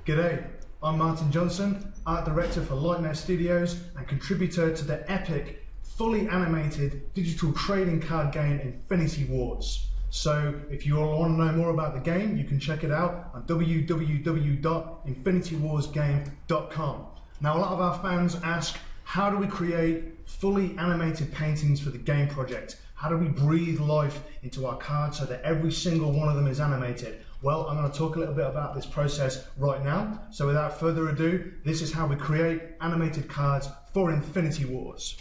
G'day, I'm Martin Johnson, Art Director for Lightmare Studios and contributor to the epic, fully animated digital trading card game Infinity Wars. So if you all want to know more about the game, you can check it out on www.infinitywarsgame.com. Now, a lot of our fans ask, how do we create fully animated paintings for the game project? How do we breathe life into our cards so that every single one of them is animated? Well, I'm going to talk a little bit about this process right now. So without further ado, this is how we create animated cards for Infinity Wars.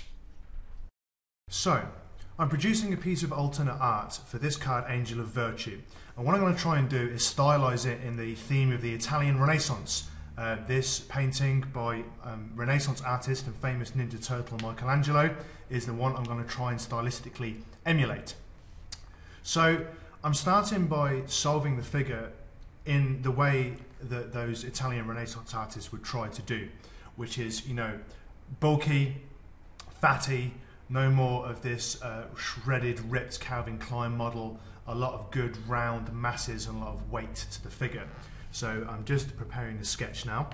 So, I'm producing a piece of alternate art for this card, Angel of Virtue. And what I'm going to try and do is stylize it in the theme of the Italian Renaissance. This painting by Renaissance artist and famous Ninja Turtle Michelangelo is the one I'm going to try and stylistically emulate. So I'm starting by solving the figure in the way that those Italian Renaissance artists would try to do, which is, you know, bulky, fatty, no more of this shredded, ripped Calvin Klein model, a lot of good round masses and a lot of weight to the figure. So I'm just preparing the sketch now.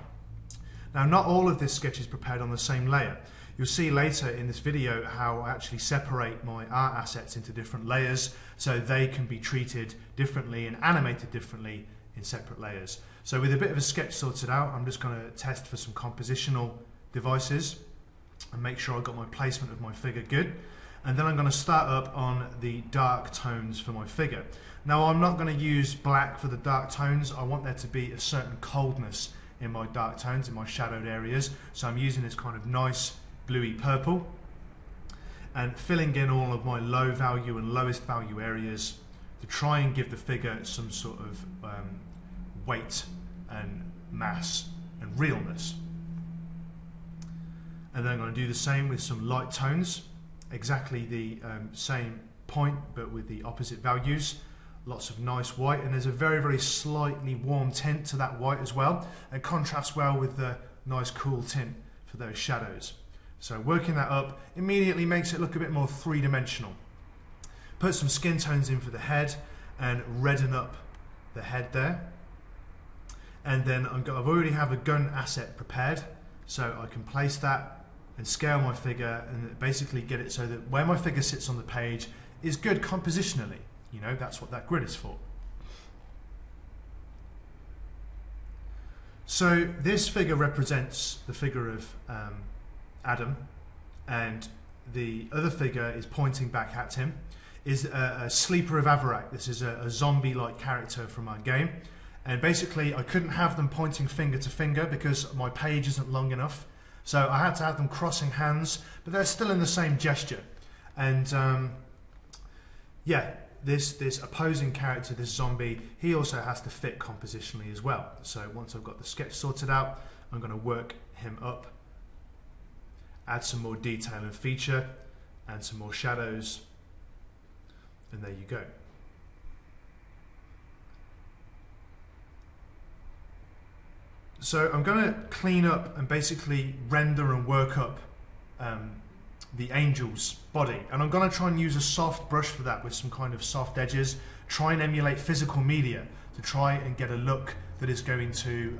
Now, not all of this sketch is prepared on the same layer. You'll see later in this video how I actually separate my art assets into different layers so they can be treated differently and animated differently in separate layers. So with a bit of a sketch sorted out, I'm just going to test for some compositional devices and make sure I've got my placement of my figure good. And then I'm going to start up on the dark tones for my figure. Now, I'm not going to use black for the dark tones. I want there to be a certain coldness in my dark tones, in my shadowed areas. So I'm using this kind of nice bluey purple and filling in all of my low value and lowest value areas to try and give the figure some sort of weight and mass and realness. And then I'm going to do the same with some light tones, exactly the same point but with the opposite values. Lots of nice white, and there's a very, very slightly warm tint to that white as well, and contrasts well with the nice cool tint for those shadows. So working that up immediately makes it look a bit more three-dimensional. Put some skin tones in for the head and redden up the head there. And then I've already have a gun asset prepared, so I can place that and scale my figure and basically get it so that where my figure sits on the page is good compositionally. You know, that's what that grid is for. So this figure represents the figure of Adam, and the other figure is pointing back at him, is a Sleeper of Avarak. This is a zombie-like character from our game. And basically, I couldn't have them pointing finger to finger because my page isn't long enough. So I had to have them crossing hands, but they're still in the same gesture. And yeah, this opposing character, this zombie, he also has to fit compositionally as well. So once I've got the sketch sorted out, I'm going to work him up, add some more detail and feature, and some more shadows, and there you go. So I'm going to clean up and basically render and work up the angel's body, and I'm going to try and use a soft brush for that with some kind of soft edges, try and emulate physical media to try and get a look that is going to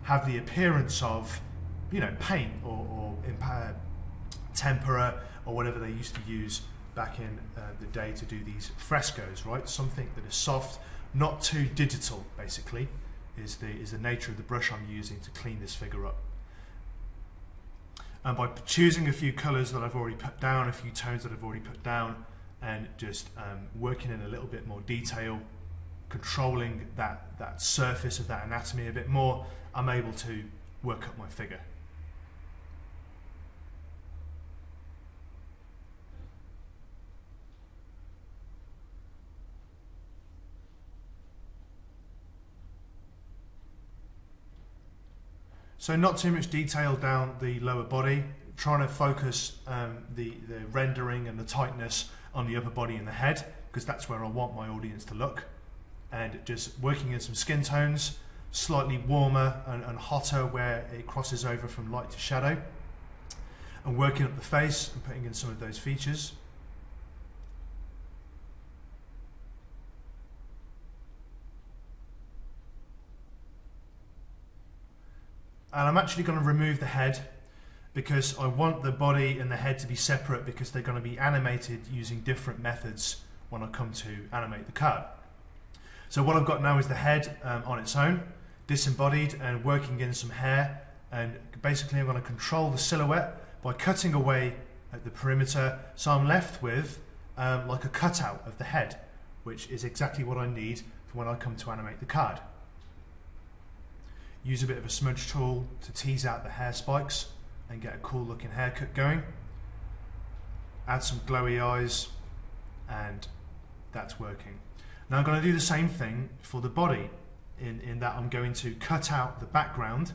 have the appearance of, you know, paint or tempera or whatever they used to use back in the day to do these frescoes, right? Something that is soft, not too digital, basically, is the nature of the brush I'm using to clean this figure up. And by choosing a few colours that I've already put down, a few tones that I've already put down, and just working in a little bit more detail, controlling that surface of that anatomy a bit more, I'm able to work up my figure. So not too much detail down the lower body, trying to focus the rendering and the tightness on the upper body and the head, because that's where I want my audience to look. And just working in some skin tones, slightly warmer and hotter where it crosses over from light to shadow. And working up the face and putting in some of those features. And I'm actually going to remove the head because I want the body and the head to be separate, because they're going to be animated using different methods when I come to animate the card. So what I've got now is the head on its own, disembodied and working in some hair, and basically I'm going to control the silhouette by cutting away at the perimeter, so I'm left with like a cutout of the head, which is exactly what I need for when I come to animate the card. Use a bit of a smudge tool to tease out the hair spikes and get a cool looking haircut going. Add some glowy eyes, and that's working. Now I'm going to do the same thing for the body, in that I'm going to cut out the background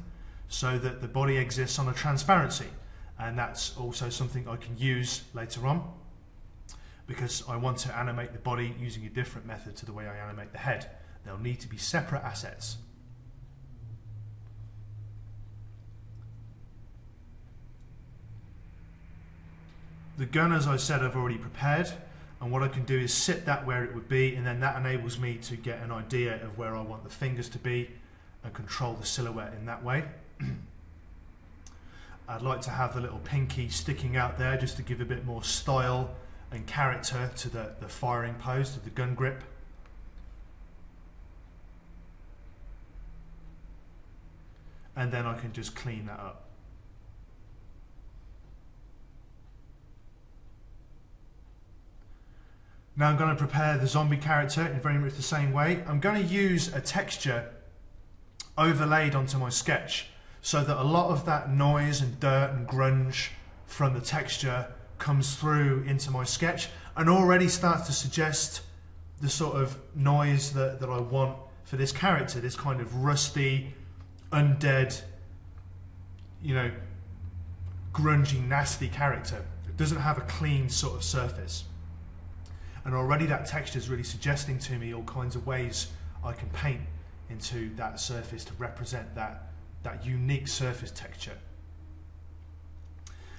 so that the body exists on a transparency, and that's also something I can use later on, because I want to animate the body using a different method to the way I animate the head. They'll need to be separate assets. The gun, as I said, I've already prepared, and what I can do is sit that where it would be, and then that enables me to get an idea of where I want the fingers to be and control the silhouette in that way. I'd like to have the little pinky sticking out there just to give a bit more style and character to the firing pose, to the gun grip. And then I can just clean that up. Now I'm going to prepare the zombie character in very much the same way. I'm going to use a texture overlaid onto my sketch, so that a lot of that noise and dirt and grunge from the texture comes through into my sketch and already starts to suggest the sort of noise that I want for this character, this kind of rusty, undead, you know, grungy, nasty character. It doesn't have a clean sort of surface. And already that texture is really suggesting to me all kinds of ways I can paint into that surface to represent that unique surface texture.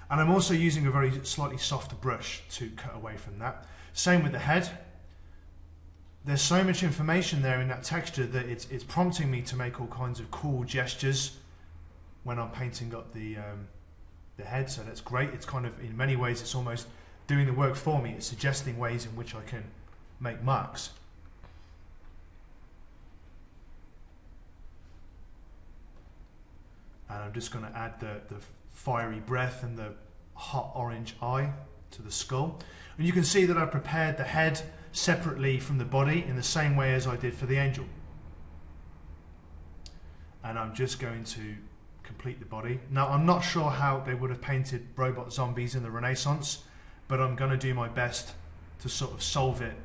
And I'm also using a very slightly softer brush to cut away from that. Same with the head. There's so much information there in that texture that it's prompting me to make all kinds of cool gestures when I'm painting up the head, so that's great. It's kind of, in many ways, it's almost doing the work for me. It's suggesting ways in which I can make marks. And I'm just going to add the fiery breath and the hot orange eye to the skull. And you can see that I prepared the head separately from the body in the same way as I did for the angel. And I'm just going to complete the body. Now, I'm not sure how they would have painted robot zombies in the Renaissance, but I'm going to do my best to sort of solve it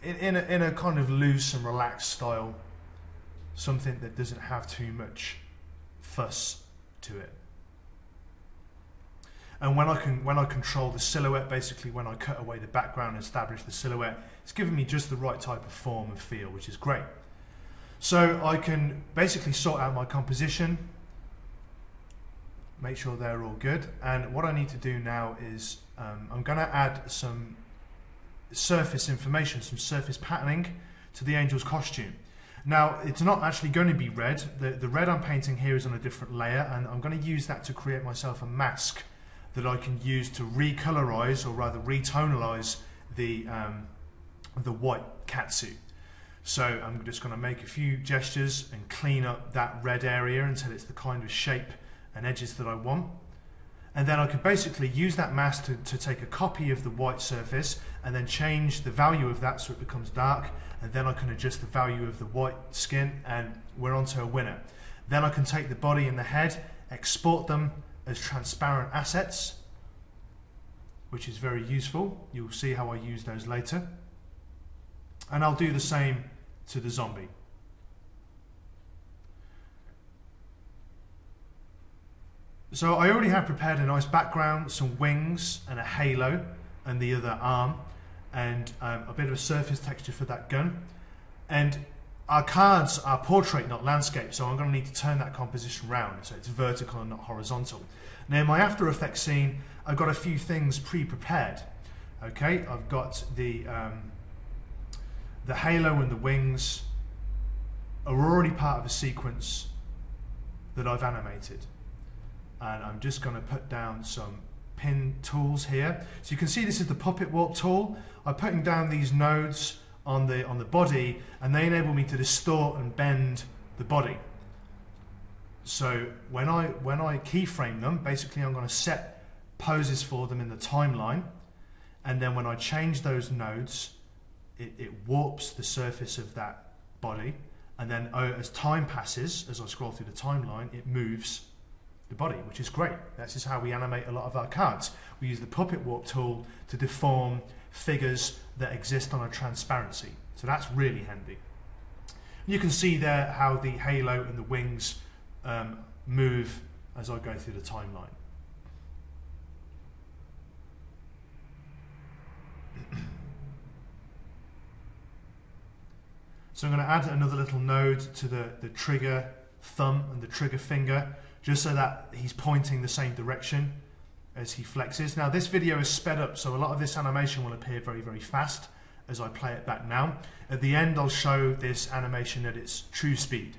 in a kind of loose and relaxed style, something that doesn't have too much fuss to it. And when I control the silhouette, basically when I cut away the background and establish the silhouette, it's giving me just the right type of form and feel, which is great. So I can basically sort out my composition, make sure they're all good, and what I need to do now is I'm going to add some surface information, some surface patterning to the angel's costume. Now, it's not actually going to be red. The red I'm painting here is on a different layer, and I'm going to use that to create myself a mask that I can use to recolorize, or rather retonalize, the white catsuit. So I'm just going to make a few gestures and clean up that red area until it's the kind of shape and edges that I want. And then I can basically use that mask to take a copy of the white surface and then change the value of that so it becomes dark, and then I can adjust the value of the white skin, and we're onto a winner. Then I can take the body and the head, export them as transparent assets, which is very useful. You'll see how I use those later. And I'll do the same to the zombie. So I already have prepared a nice background, some wings and a halo and the other arm, and a bit of a surface texture for that gun. And our cards are portrait, not landscape, so I'm going to need to turn that composition round so it's vertical and not horizontal. Now in my After Effects scene, I've got a few things pre-prepared. Okay, I've got the halo and the wings are already part of a sequence that I've animated. And I'm just going to put down some pin tools here. So you can see this is the puppet warp tool. I'm putting down these nodes on the body, and they enable me to distort and bend the body. So when I keyframe them, basically I'm going to set poses for them in the timeline, and then when I change those nodes, it warps the surface of that body, and then as time passes, as I scroll through the timeline, it moves the body, which is great. That's just how we animate a lot of our cards. We use the puppet warp tool to deform figures that exist on a transparency. So that's really handy. You can see there how the halo and the wings move as I go through the timeline. So I'm going to add another little node to the trigger thumb and the trigger finger, just so that he's pointing the same direction as he flexes. Now this video is sped up, so a lot of this animation will appear very, very fast as I play it back now. At the end I'll show this animation at its true speed.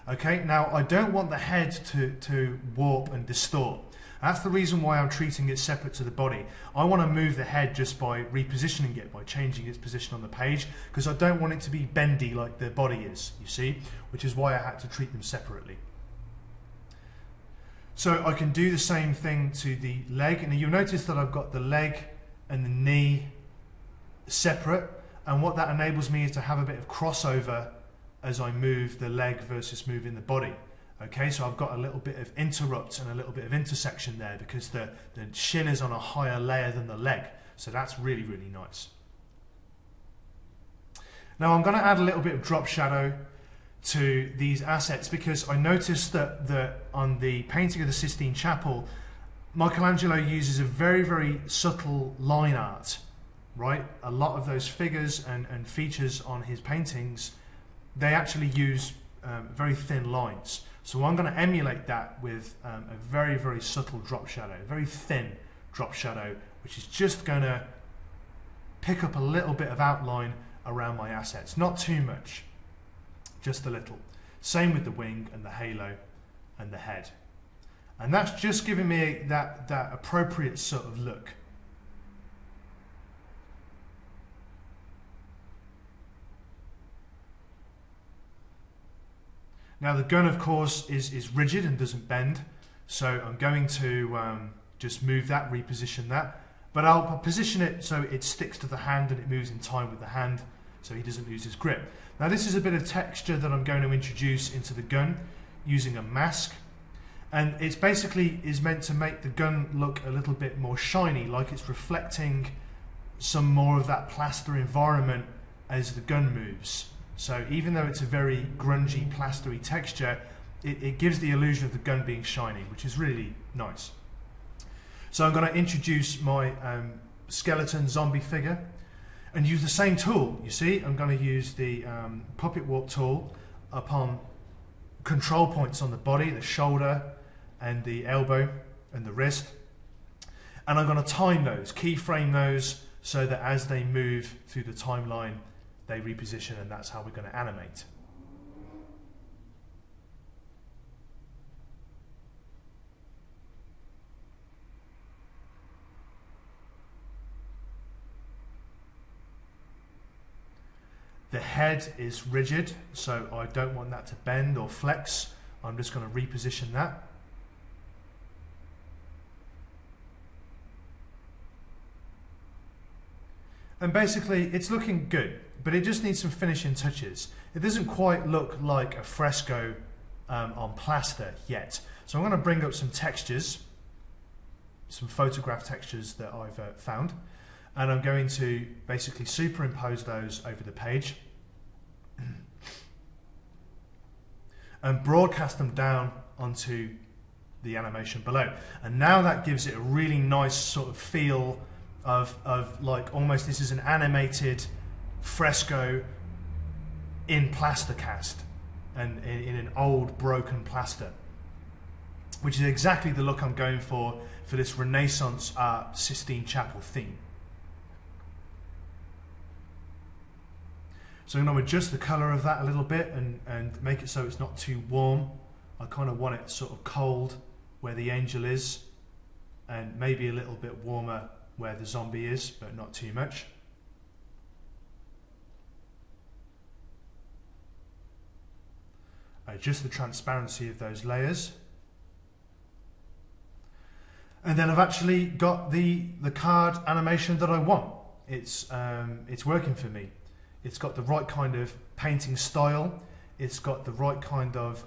Okay, now I don't want the head to warp and distort. That's the reason why I'm treating it separate to the body. I want to move the head just by repositioning it, by changing its position on the page, because I don't want it to be bendy like the body is, you see, which is why I had to treat them separately. So I can do the same thing to the leg, and you'll notice that I've got the leg and the knee separate, and what that enables me is to have a bit of crossover as I move the leg versus moving the body. Okay, so I've got a little bit of interrupt and a little bit of intersection there because the shin is on a higher layer than the leg, so that's really, really nice. Now I'm going to add a little bit of drop shadow to these assets, because I noticed that on the painting of the Sistine Chapel, Michelangelo uses a very, very subtle line art, right? A lot of those figures and features on his paintings, they actually use very thin lines. So I'm going to emulate that with a very, very subtle drop shadow, very thin drop shadow, which is just going to pick up a little bit of outline around my assets. Not too much, just a little. Same with the wing and the halo and the head. And that's just giving me that appropriate sort of look. Now the gun, of course, is rigid and doesn't bend, so I'm going to just move that, reposition that, but I'll position it so it sticks to the hand and it moves in time with the hand, so he doesn't lose his grip. Now this is a bit of texture that I'm going to introduce into the gun using a mask, and it's basically is meant to make the gun look a little bit more shiny, like it's reflecting some more of that plaster environment as the gun moves. So even though it's a very grungy, plastery texture, it gives the illusion of the gun being shiny, which is really nice. So I'm going to introduce my skeleton zombie figure and use the same tool. You see, I'm going to use the puppet warp tool upon control points on the body, the shoulder and the elbow and the wrist. And I'm going to time those, keyframe those, so that as they move through the timeline, they reposition, and that's how we're going to animate. The head is rigid, so I don't want that to bend or flex. I'm just going to reposition that. And basically it's looking good, but it just needs some finishing touches. It doesn't quite look like a fresco on plaster yet. So I'm going to bring up some textures, some photograph textures that I've found, and I'm going to basically superimpose those over the page and broadcast them down onto the animation below. And now that gives it a really nice sort of feel of like almost this is an animated fresco in plaster cast and in an old broken plaster, which is exactly the look I'm going for this Renaissance art Sistine Chapel theme. So I'm going to adjust the colour of that a little bit and make it so it's not too warm I kind of want it sort of cold where the angel is, and maybe a little bit warmer where the zombie is, but not too much. Just the transparency of those layers. And then I've actually got the card animation that I want. It's working for me. It's got the right kind of painting style. It's got the right kind of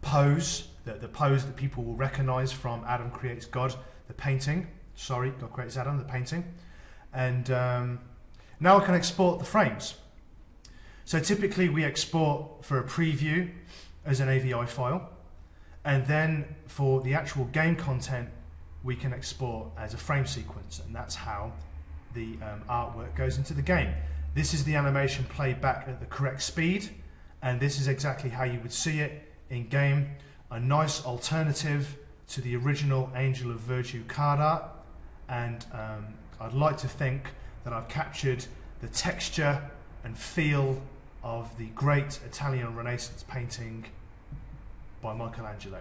pose, the pose that people will recognize from Adam Creates God, the painting. Sorry, God Creates Adam, the painting. And now I can export the frames. So typically we export for a preview as an AVI file, and then for the actual game content we can export as a frame sequence, and that's how the artwork goes into the game. This is the animation played back at the correct speed, and this is exactly how you would see it in game. A nice alternative to the original Angel of Virtue card art, and I'd like to think that I've captured the texture and feel of the great Italian Renaissance painting by Michelangelo.